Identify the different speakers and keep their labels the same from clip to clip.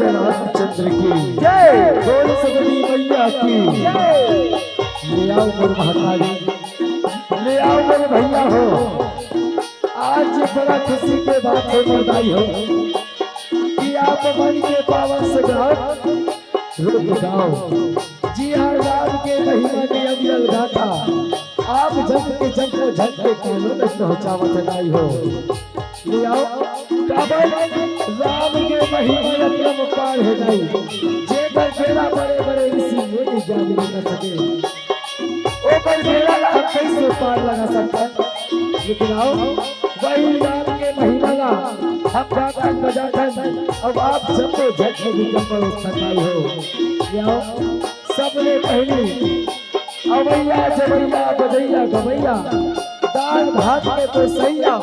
Speaker 1: रामचंद्र की जय, बोल सगरी मैया की जय। ले आओ मेरे महारानी, ले आओ मेरे भैया हो। आज बड़ा खुशी के बात है बधाई हो कि आप मन के पावन से रुक जाओ। जी हाँ, राम के महिमा की अविरल गाथा आप जग के जग को झट के कानों में पहुंचावत नहीं हो। ले आओ राम के महिमा अतरम पार है नहीं, जेकर बेड़ा बड़े बड़े ऋषि मुनि ज्ञान न सके, ओ पर बेड़ा हम कैसे पार लगा सकता। लेकिन आओ वही राम के महिमा ला हम गाता बजाता, अब आप सबको झट में भी कंपन सकाई हो। आओ सबने पहली अवैया जवैया बजैया गवैया दान भात में तो सैया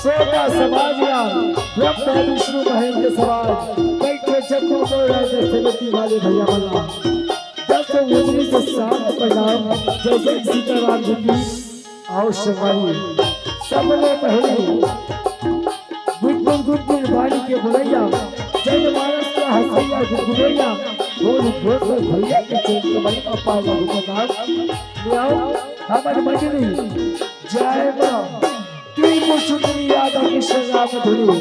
Speaker 1: सोता समाजिया ब्रह्मा विष्णु महेंद्र समाज बैठे जगो बोल रहे सेवती वाले भैया वाला 10 उंगली से शांत प्रणाम जय जय सीताराम जी की आओ शवाई। सबने पहले गुनगुन गुनगुन वाणी के बुलैया जय मानस का हंसैया गुनगुनैया बोल घोष भैया के चेत कमल का पाया गुनगुनाम। ले आओ हमर मंडली जय मां की मुचुनी याद कृष्ण राम धुनी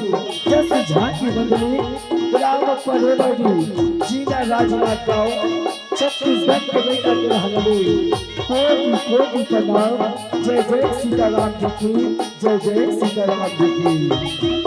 Speaker 1: जस झांकी बंदनी राम पढ़े बड़ी जीना राजनाथ गाओ छत्तीसगढ़ के बेटा के हलवे कोटि कोटि प्रणाम जय जय सीताराम जी की जय जय सीताराम जी की।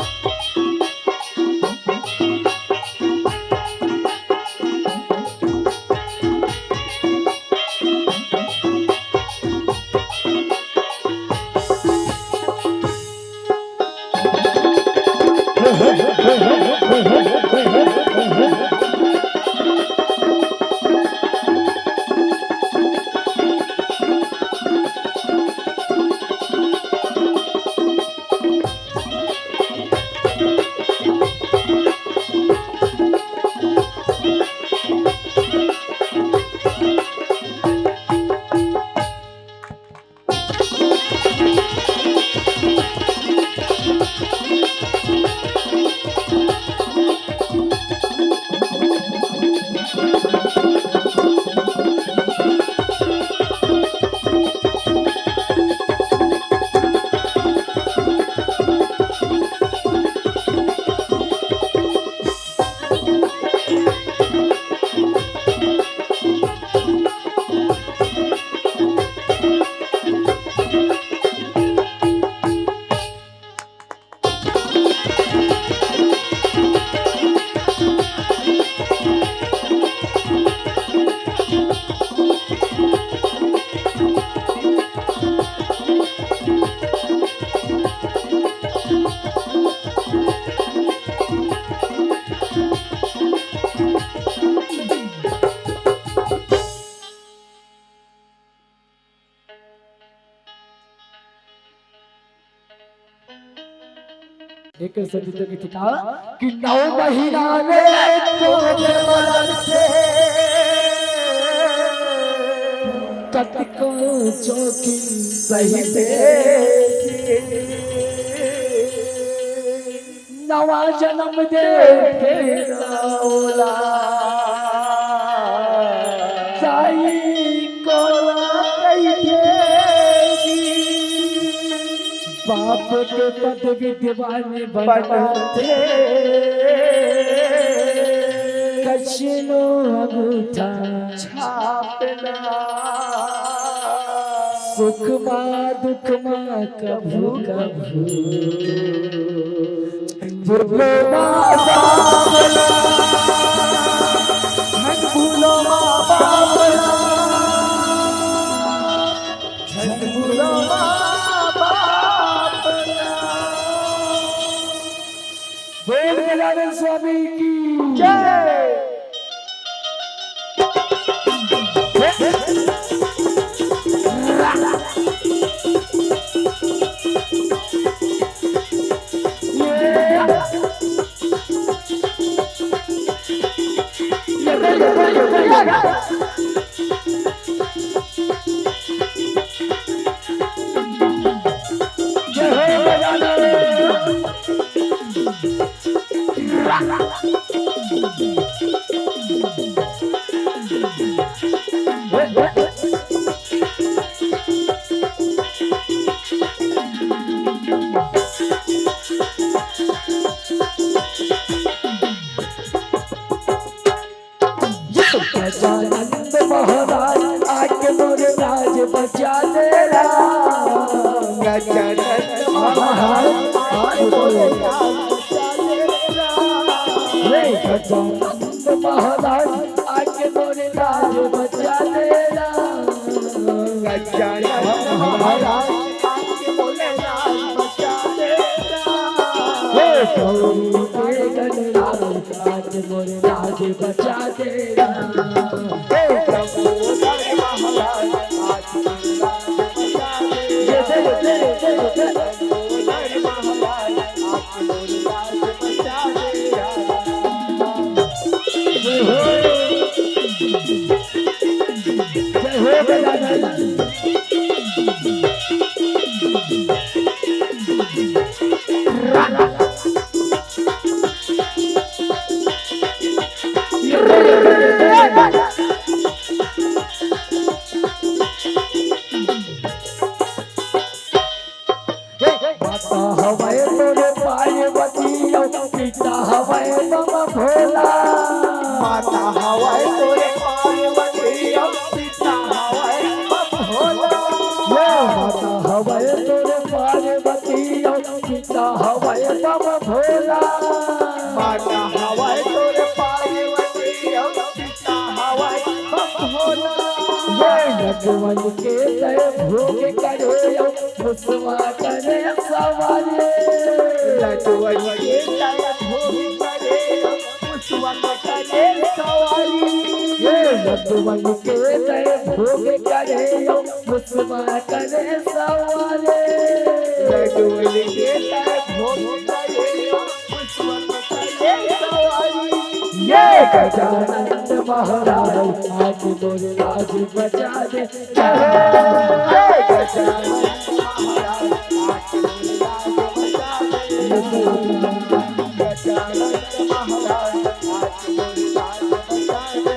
Speaker 1: एक सदित की ठिका कि 9 महीना ने तो मरण से कटको चौकी सही से नवा जन्म दे औला साई को कही पद विद्वान बनाते कचनो अंगूठा छापना सुख माँ दुख माँ कभू कभू भूलो माँ बाबला झट भूलो माँ बाबला झट भूलो माँ बाबला। बोल गजानन स्वामी की जय। गजानंद महाराज आके मोरे राज बचा तेरा। गजानंद महाराज आके मोरे राज बचा तेरा। गजानंद महाराज आके मोरे राज बचा तेरा। गजानंद महाराज आके मोरे राज बचा तेरा। गौरी के गणराज आके मोरे राज बचा तेरा। हवाए तोरे पार्वती पिता हवाए मम भोला। माता हवाए तोरे पार्वती पिता हवाए मम भोला। माता हवाए तोरे पार्वती पिता हवाए मम भोला। माता हवाए तोरे पार्वती पिता हवाए मम भोला। लगवन के तय भोग करे मुसवा करे सवारे। लगवन के तय भोग करे मुसवा करे सवारी। लगवन के तय भोग करे मुसवा करे सवारे। लगवन के तय भोग करे मुसवा करे सवारी। ये गजानंद महाराज आज मोरे राज बचा दे। जय गजानंद महाराज आज मोरे राज बचा दे। गजानंद महाराज आज मोरे राज बचा दे।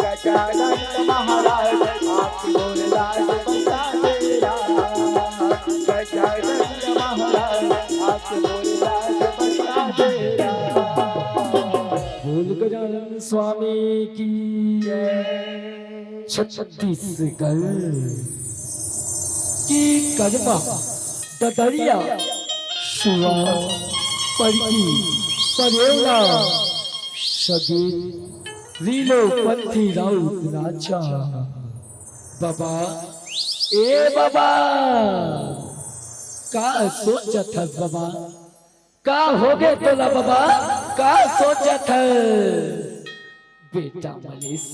Speaker 1: गजानंद महाराज आज मोरे राज बचा दे। गजानंद महाराज आज मोरे राज बचा दे। बोल गजानन स्वामी की छत्तीसगढ़ की कदमा ददरिया शुआ पड़की परेला सगीर रीलो पंथी राउत राजा। बाबा ए बाबा का सोचत है बाबा का हो गए तोला बाबा का सोचत है। बेटा मनीष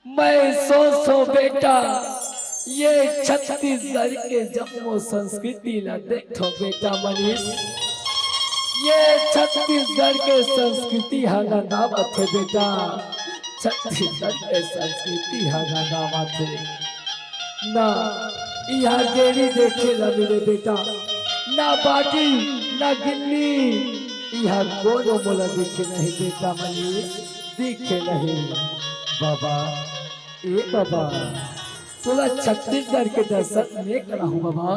Speaker 1: मैं सो बेटा ये छत्तीसगढ़ के जम्मू संस्कृति ला देखो बेटा मनीष। ये छत्तीसगढ़ के संस्कृति हगा नाम थे बेटा। छत्तीसगढ़ के संस्कृति हगा नाम थे ना। यहाँ गेरी देखे ला मेरे बेटा ना बाटी ना गिन्नी। यहाँ कोनो मोला दिखे नहीं बेटा मनीष दिखे नहीं। बाबा ए बाबा तोला छत्तीसगढ़ के दर्शन नहीं करा हूँ बाबा।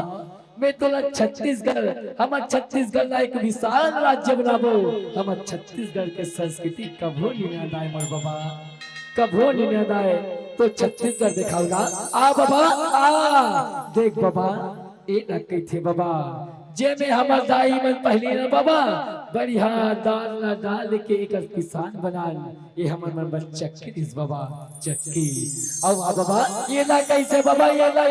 Speaker 1: मैं तोला छत्तीसगढ़ हमार छत्तीसगढ़ ला एक विशाल राज्य बनाबो। हमार छत्तीसगढ़ के संस्कृति कभो नहीं आए मोर बाबा, कभो नहीं आए। तो छत्तीसगढ़ दिखाओ ना। आ बाबा आ देख बाबा ए न कथे बाबा जे में हमर दाई मन पहली ना बाबा बढ़िया दाल ना डाल के एक किसान बना ये हमर मन चक्की दिस बाबा चक्की। अब आ बाबा ये ना कैसे बाबा ये ला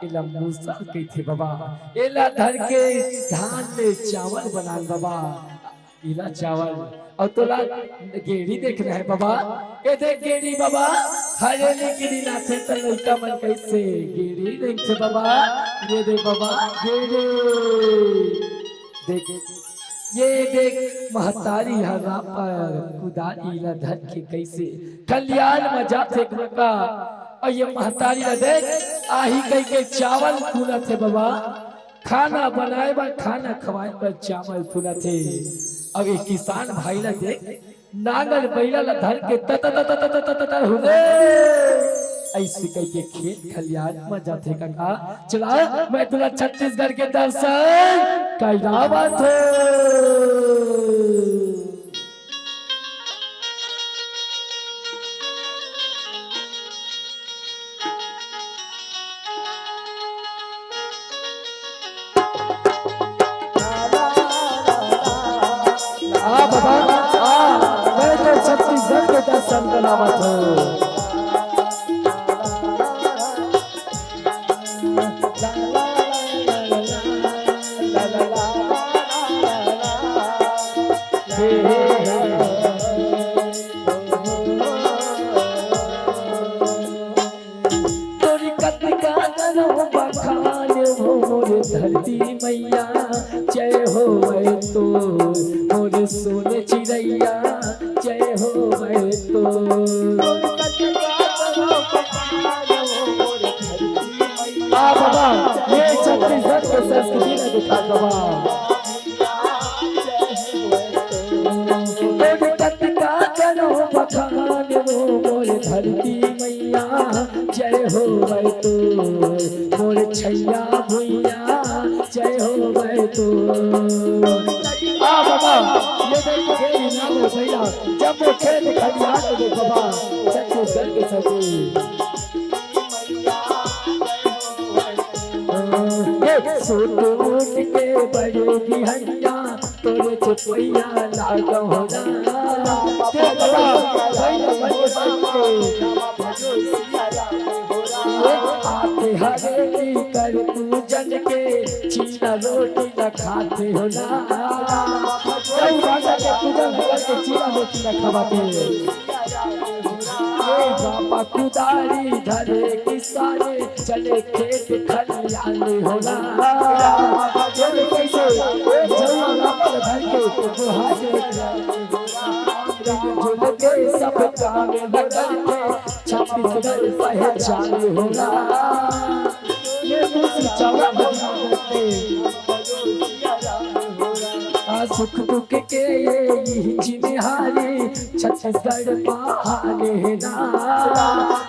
Speaker 1: इला मूसा कथे बाबा एला धर के धान में चावल बना बाबा इला चावल। और तोला गेड़ी देख रहे हैं बाबा ये देख गेड़ी बाबा हरेली गिरी नाथे तो लड़का मन कैसे गेड़ी देख से बाबा ये देख बाबा गेड़ी देख ये देख महतारी हरा पर कुदारी ला धर के कैसे कल्याण मजा थे का। और ये महतारी ला देख आही कह के चावल फूला थे बाबा खाना बनाए बा खाना खवाए पर चावल फूला थे। अब एक किसान भाई ला देख नांगल बैला ला धर के त हो ऐसे कह के खेत खलियान में जाते काका। चला मैं तुला छत्तीसगढ़ के दर्शन करावत छत्तीसगढ़ के दर्शन करावत हो। तोरी कतिका बखान हो मोर धरती मैया जय हो मैं तो मोर सोने चिड़ैया जय हो मैं तो। बाबा ये छत्तीसगढ़ के संस्कृति ने दिखा बाबा बखान वो मोर धरती मैया जय हो मैं तो मोर छैया भुइया जय हो मैं तो। आ बाबा ये देखो खेल ना हो भैया जब वो खेल खलिया तो देखो बाबा छत्तीसगढ़ के सभी सूट उठ के बड़े बिहनिया तोरे चुपैया लाग होना आते हरेली कर तू जन के चीना रोटी न खाते हो ना चीना रोटी न खाते बापा कुदारी धरे किसाने चले खेत खलियाने होला कैसे सब काम छत्तीसगढ़ पहचान होला ये सुख दुख के ये जिम्मेहारी छत्तीसगढ़ बहाने ना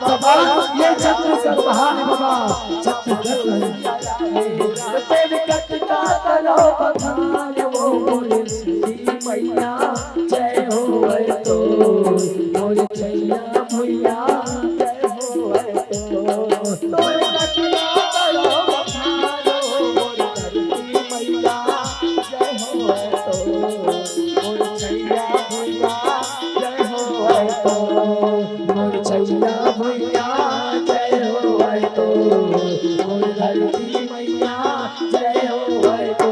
Speaker 1: बाबा ये छत्तीसगढ़ बहाने बाबा छत्तीसगढ़ तेरे कटका करो बखान वो बोले मैया जय हो मैं तो मोर छैया भुइया जय हो मैं तो तोरे कटका करो बखान वो मोर धरती मैया जय हो मैं तो मोर छैया भुइया जय हो मैं तो मोर छैया भुइया जय हो मैं तो मोर धरती मैया जय हो मैं तो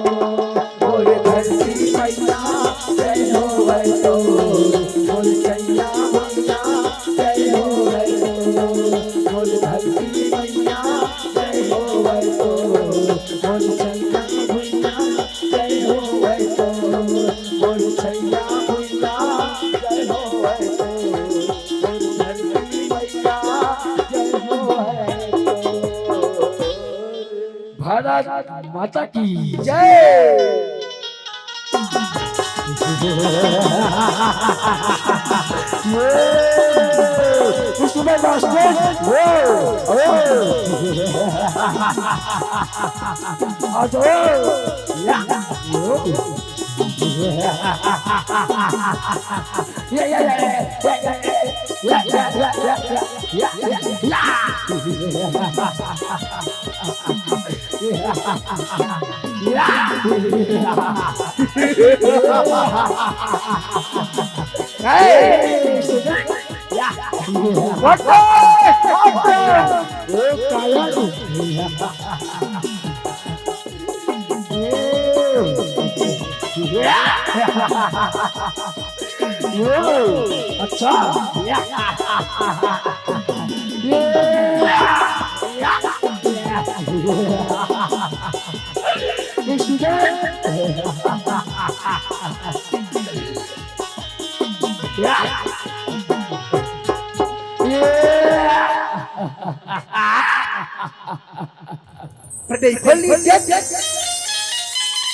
Speaker 1: मोर धरती मैया जय हो मैं तो मोर छैया भुइया जय हो मैं तो मोर धरती मैया जय हो मैं तो मोर छैया भुइया जय हो मैं तो मोर छैया भुइया जय हो मैं तो मोर धरती मैया जय हो मैं तो। भारत माता की जय। इसमें मास्टर वो आज या अच्छा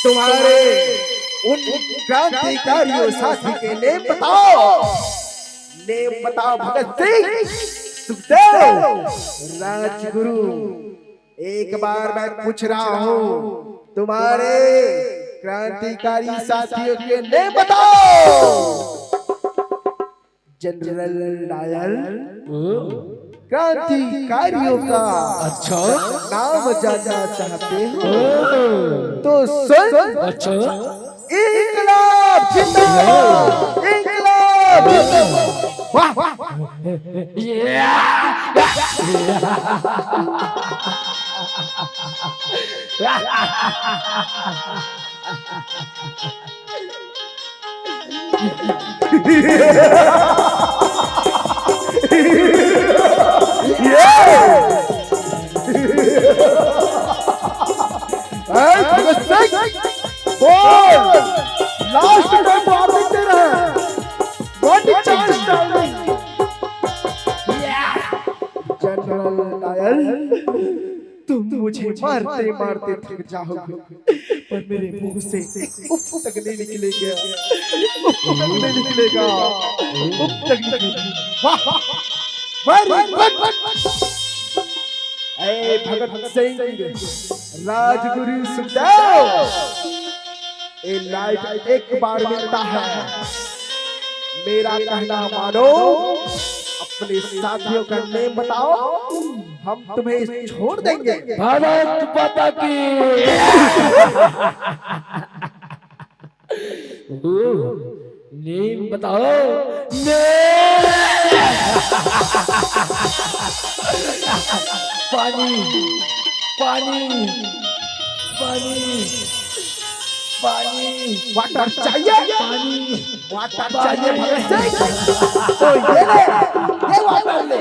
Speaker 2: तुम्हारे उन क्रांतिकारियों साथी के नेम बताओ भगत सिंह, सुखदेव, राजगुरु। एक बार मैं पूछ रहा हूँ, तुम्हारे क्रांतिकारी साथियों के नेम बताओ। जनरल डायल क्रांतिकारियों का
Speaker 1: अच्छा
Speaker 2: नाम जानना चाहते हो तो सुन।
Speaker 1: अच्छा
Speaker 2: इंकलाब जिंदाबाद, इंकलाब जिंदाबाद। वाह वाह भगत सिंह बोल, लास्ट टाइम वार्निंग दे रहे हैं, what chance timing. General dial, तुम मुझे मारते मारते थक जाओगे, पर मेरे मुंह से एक उफ तक नहीं निकलेगा, उफ तक नहीं निकलेगा, उफ तक निकलेगा। वाह वेरी गुड। ए भगत सिंह, राजगुरु सुखदेव, ये लाइफ एक बार मिलता है, मेरा कहना मानो, अपने साथियों का नेम बताओ, हम तुम्हें छोड़ देंगे।
Speaker 1: भारत माता की। नेम बताओ। पानी पानी पानी पानी
Speaker 2: वाटर चाहिए,
Speaker 1: पानी
Speaker 2: वाटर चाहिए भगत सिंह, तो ये ले, ये वाटर ले,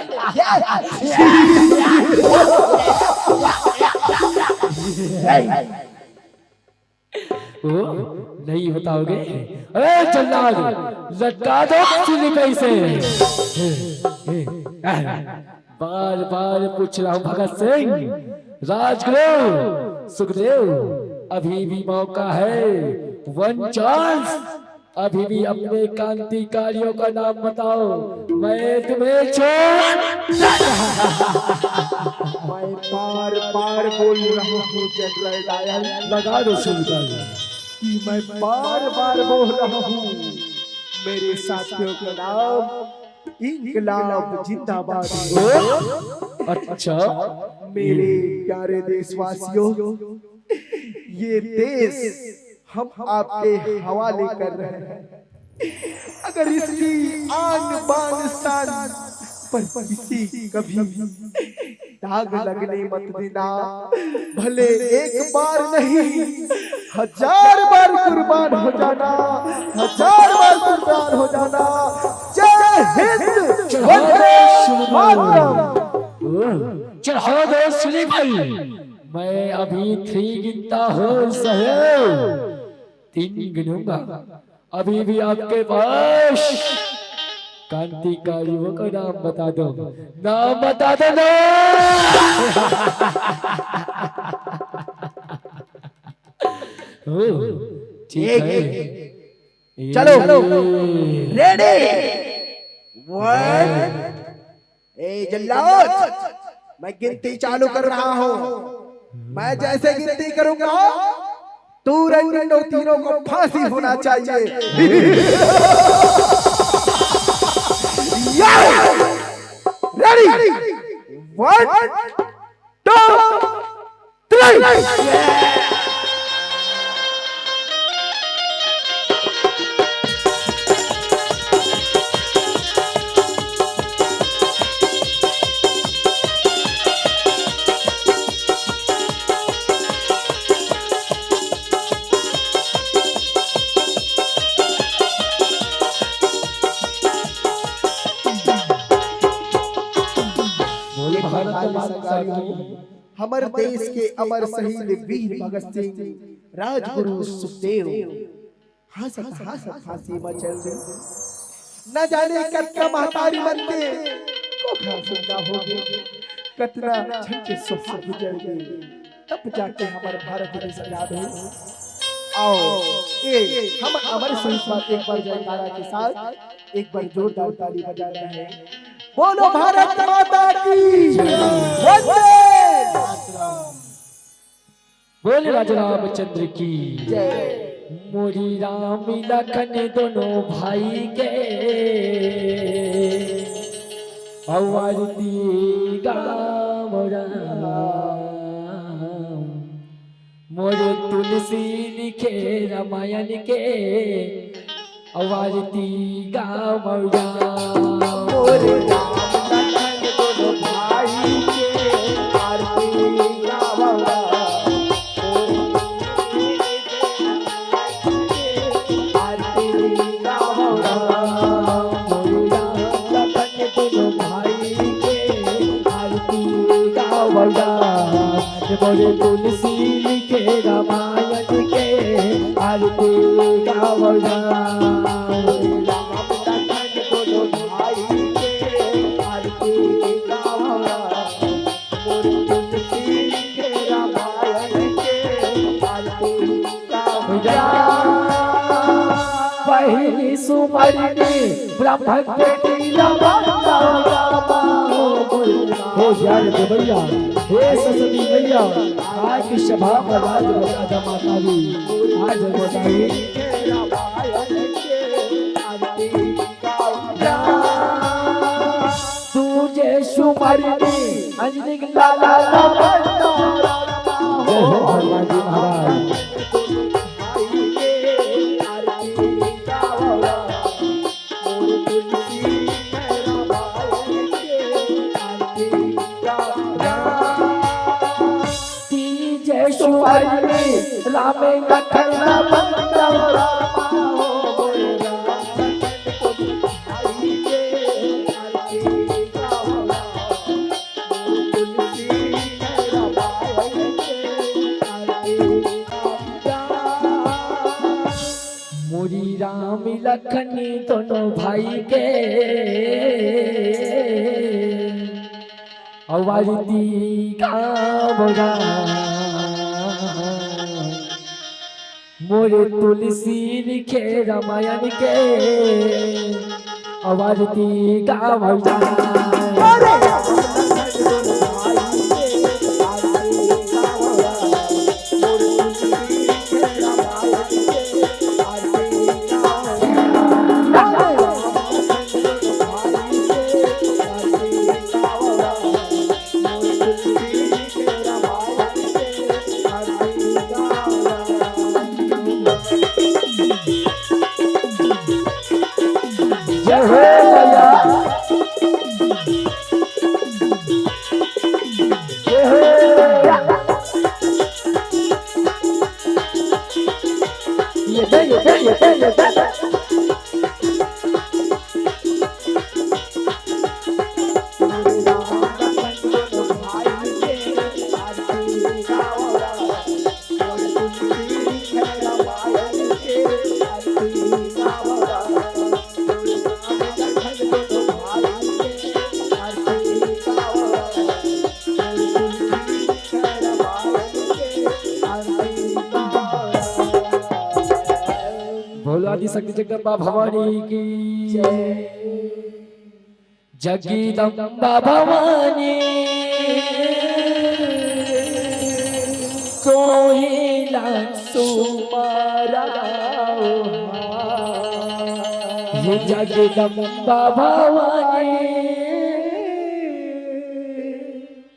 Speaker 1: नहीं बताओगे? अरे जल्लाद, लटका दो सिलिपै से। बार बार पूछ रहा हूँ भगत सिंह, राजगुरु, सुखदेव, अभी भी मौका है, वन चांस, अभी भी अपने क्रांतिकारियों का नाम बताओ, मैं तुम्हें छोड़।
Speaker 2: मैं बार बार बोल रहा हूँ जनरल डायल,
Speaker 1: लगा दो सुनकर
Speaker 2: कि मैं बार बार बोल रहा हूँ, मेरे साथियों का नाम इंकलाब जिंदाबाद।
Speaker 1: अच्छा
Speaker 2: मेरे प्यारे देशवासियों, ये देश हम आपके हवाले कर रहे हैं, अगर इसकी आन बान शान पर किसी कभी दाग लगने मत देना, भले एक बार नहीं 1000 बार कुर्बान हो जाना, 1000 बार कुर्बान हो जाना। जय हिंद, वंदे मातरम।
Speaker 1: चढ़ा दो सुनी भाई, मैं अभी 3 गिनता हूँ सहयोग, 3 गिनूंगा, अभी भी आपके पास क्रांतिकारियों का नाम बता दो, नाम बता दो ना। ठीक है,
Speaker 2: चलो रेडी वन ए जल्लाद मैं गिनती चालू कर रहा हूँ मैं जैसे गिनती करूंगा तू रंगीन और तीनों को फांसी होना चाहिए रेडी वन टू थ्री हमारे देश के अमर शहीद वीर भगत सिंह राजगुरु सुखदेव हंसत हंसत फांसी में चल गए न जाने कतना महतारी बनते को फांसी हो गई कतना झंझे सुहाग गुजर गए तब जाके हमारे भारत देश आजाद हुआ आओ ये हम अमर शहीद पर एक बार जयकारा के साथ एक बार जोरदार ताली बजाना है बोलो भारत माता की वंदे
Speaker 1: बोले राजा रामचंद्र की मोरी राम लखन दोनों भाई के अवारती गाम मोरे तुलसी लिखे रामायण के अवारती गाम
Speaker 2: मोरे राम लखन दोनों भाई के आरती गावड़ा
Speaker 1: मोरे तुलसी लिखे रामायण के आरती गावड़ा पहली सुमरनी ब्रह्म बेटी हे ज्ञान के भैया हे सरस्वती भैया आज की सभा में राज राजा माता दी आज बताइए तुझे सुमरनी अंजनी लाला जय हो हनुमान जी महाराज राम लखन मोरी राम लखन दोनों भाई के अवारती गावड़ा मोरे तुलसी लिखे रामायण के अवारती गावड़ा आदि शक्ति जगदम्बा भवानी की जगदम्बा भवानी कोहिला सुमारा ये जगदम्बा भवानी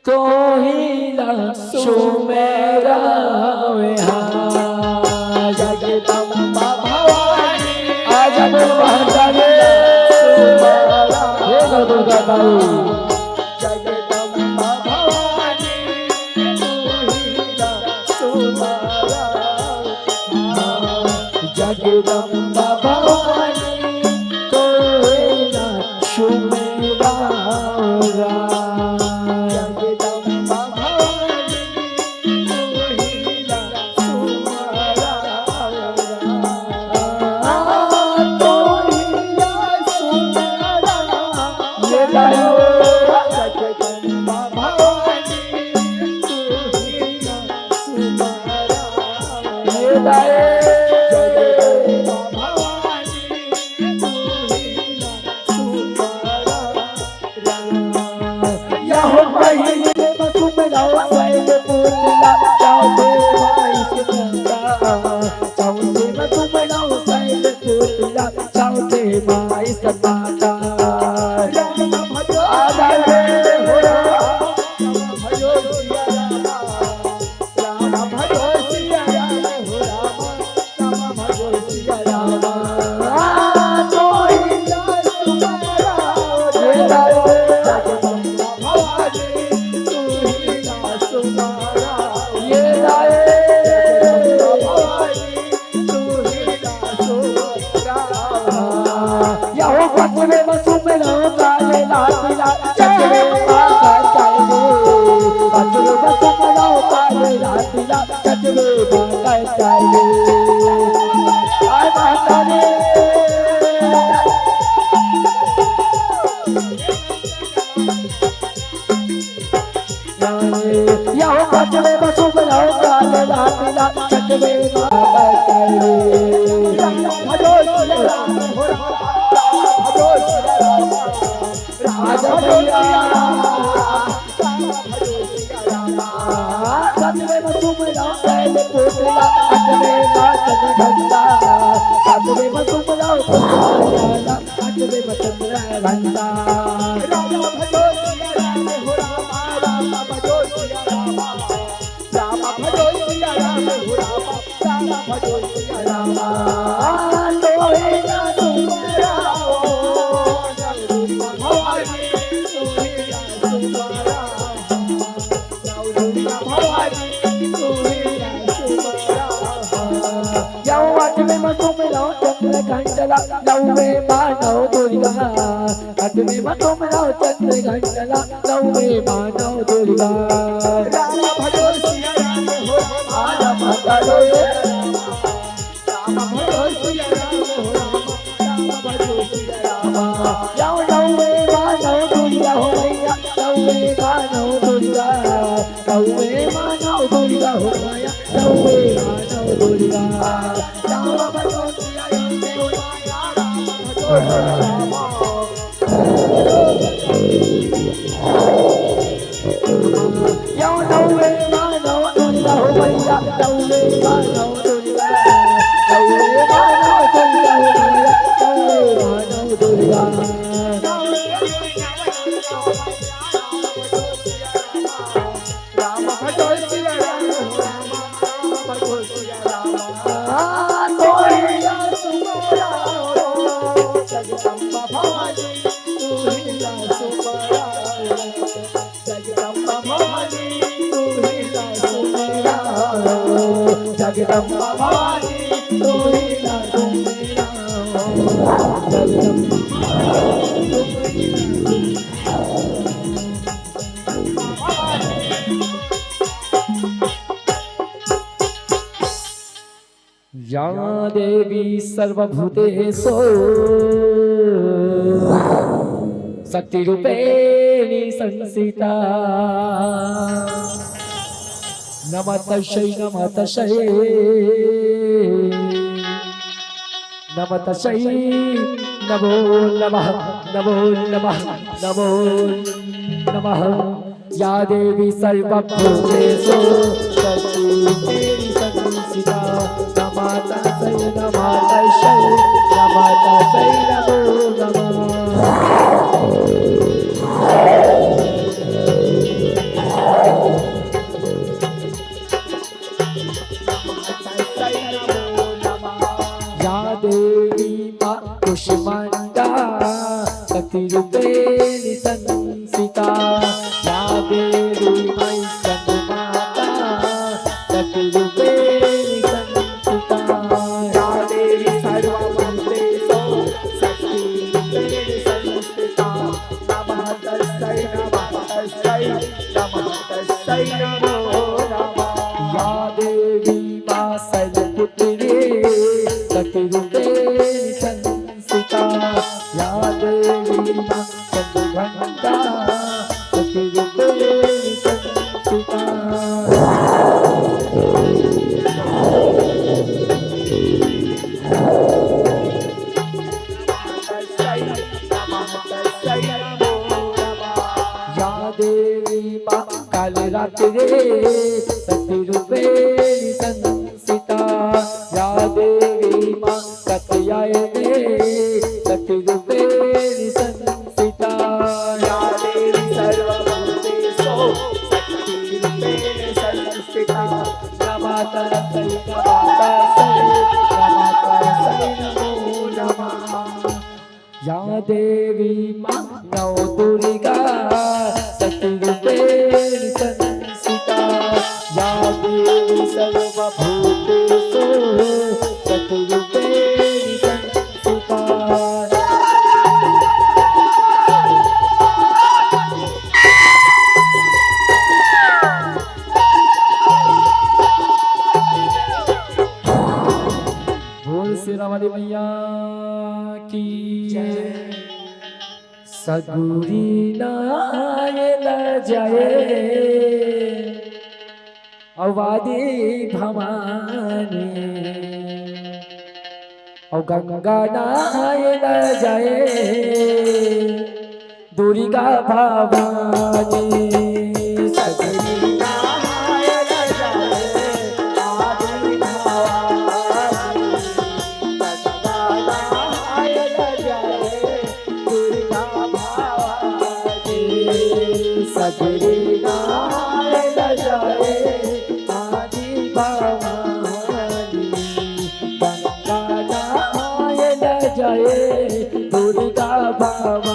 Speaker 1: कोहिला सुमेरा जगदम्बा भवानी आज महादेव हे दुर्गा माई जगदम्बा भवानी कोहिला सुमेरा जगदम्बा भवानी कोहिला सुमेरा या देवी सर्वभूतेषु शक्तिरूपेणी संस्थिता नमः तस्यै नमतशै नमो नमः नमो नमः नमो नमः या देवी सर्वभूतेषु शक्तिर्देवी संसिता नमतशै नमतशै नमतशै नमो नमः या देवी मां कुष्मांडा शक्तिरूपेण संसिता या देवी मां संगमाता शक्तिरूपेण संसिता
Speaker 2: या देवी सर्वभूतेषु शक्तिरूपेण संस्थिता नमः तस्यै नमो नमः
Speaker 1: या देवी मां शैलपुत्री शक्तिरूपेण संसिता या देवी मां चंद्रघंटा शक्तिरूपेण संसिता या देवी मां कालरात्रे शक्तिरूपेण संसिता या देवी मां कात्यायने शक्तिरूपेण संसिता
Speaker 2: या देवी सर्वभूतेषु शक्तिरूपेण संस्थिता
Speaker 1: नमस्तै नमो नमः या देवी मां नवदुर्गा शक्तिरूपेण संसिता या देवी सर्वभूतेषु शक्तिरूपेण संसिता बोल शेरा वाली मैया की सगुरी नायन जाए अवादी भवानी और गंगा नायन जाए दुर्गा भवानी सगुरी
Speaker 2: नारायण जाए आदि भवानी नारायण जाए दुर्गा भवानी
Speaker 1: सगुरी नायन जाए आदि भवानी गंगा नायन जाए दुर्गा भवानी